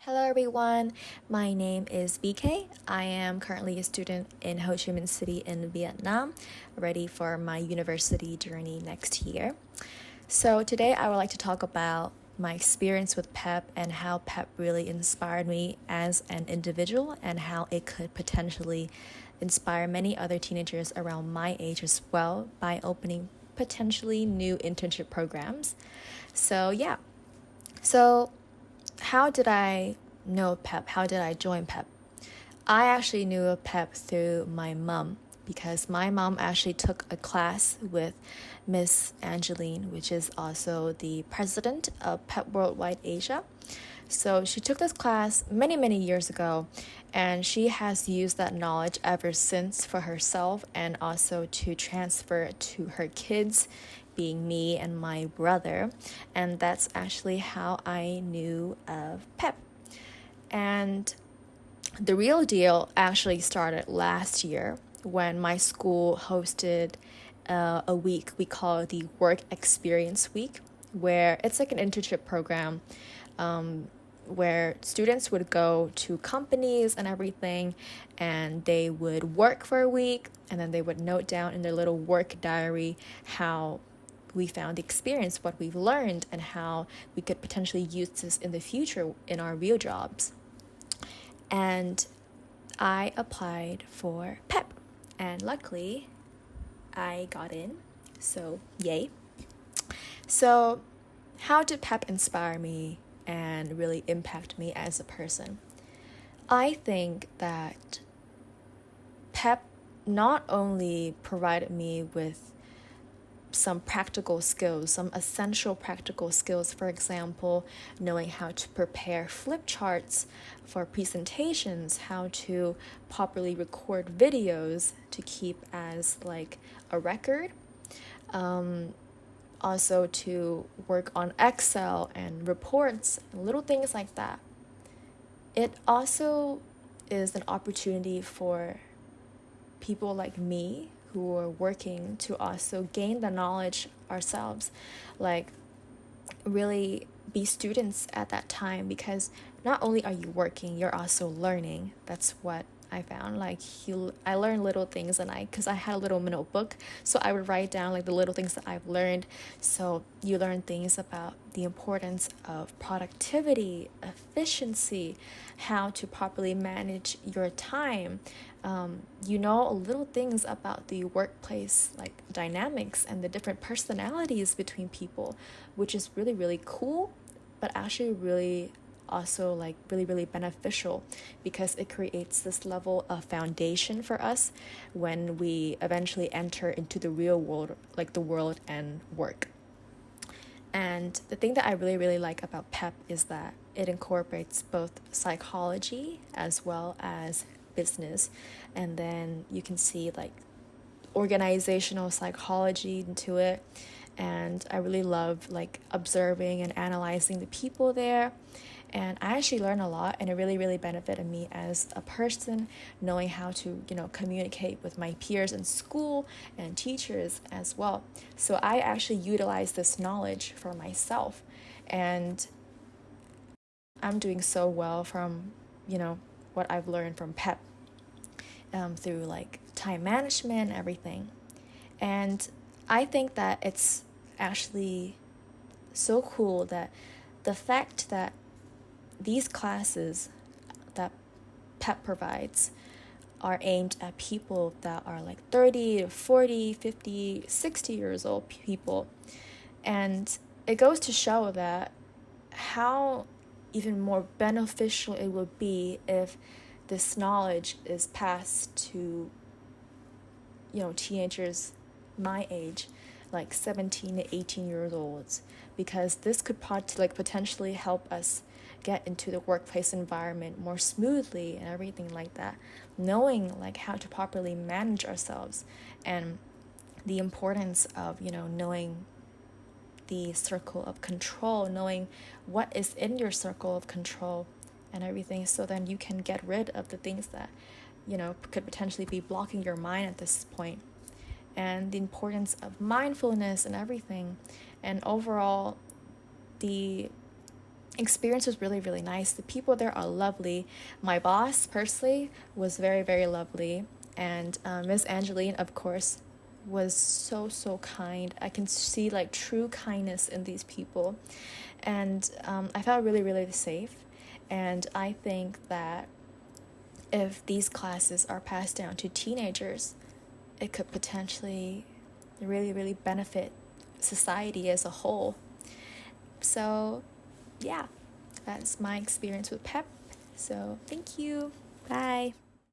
Hello everyone, my name is BK. I am currently a student in Ho Chi Minh City in Vietnam, ready for my university journey next year. So today I would like to talk about my experience with PEP and how PEP really inspired me as an individual and how it could potentially inspire many other teenagers around my age as well by opening potentially new internship programs. So how did I know PEP? How did I join PEP? I actually knew of PEP through my mom because my mom actually took a class with Miss Angeline, which is also the president of PEP Worldwide Asia. So she took this class many, many years ago, and she has used that knowledge ever since for herself and also to transfer it to her kids, being me and my brother. And that's actually how I knew of PEP. And the real deal actually started last year when my school hosted a week we call it the Work Experience Week, where it's like an internship program where students would go to companies and everything, and they would work for a week, and then they would note down in their little work diary how we found the experience, what we've learned, and how we could potentially use this in the future in our real jobs. And I applied for PEP, and luckily I got in, so yay. So how did PEP inspire me and really impact me as a person? I think that PEP not only provided me with some practical skills, some essential practical skills, for example, knowing how to prepare flip charts for presentations, how to properly record videos to keep as like a record, also to work on Excel and reports, and little things like that. It also is an opportunity for people like me who are working to also gain the knowledge ourselves, like really be students at that time, because not only are you working, you're also learning. That's what I found. I learned little things, and because I had a little notebook, so I would write down like the little things that I've learned. So you learn things about the importance of productivity, efficiency, how to properly manage your time. You know little things about the workplace, like dynamics and the different personalities between people, which is really, really cool, but actually really also like really, really beneficial, because it creates this level of foundation for us when we eventually enter into the real world, like the world and work. And the thing that I really, really like about PEP is that it incorporates both psychology as well as business. And then you can see like organizational psychology into it. And I really love like observing and analyzing the people there. And I actually learned a lot, and it really, really benefited me as a person, knowing how to, communicate with my peers in school and teachers as well. So I actually utilize this knowledge for myself, and I'm doing so well from, what I've learned from PEP, through like time management and everything. And I think that it's actually so cool that the fact that these classes that PEP provides are aimed at people that are like 30 to 40, 50, 60 years old people. And it goes to show that how even more beneficial it would be if this knowledge is passed to, teenagers my age, like 17 to 18 years old, because this could potentially help us get into the workplace environment more smoothly and everything like that, knowing like how to properly manage ourselves, and the importance of knowing the circle of control, knowing what is in your circle of control and everything, so then you can get rid of the things that could potentially be blocking your mind at this point, and the importance of mindfulness and everything, and overall the experience was really, really nice. The people there are lovely. My boss, personally, was very, very lovely. And Miss Angeline, of course, was so, so kind. I can see like true kindness in these people. And I felt really, really safe. And I think that if these classes are passed down to teenagers, it could potentially really, really benefit society as a whole. So, yeah, that's my experience with PEP. So, thank you. Bye.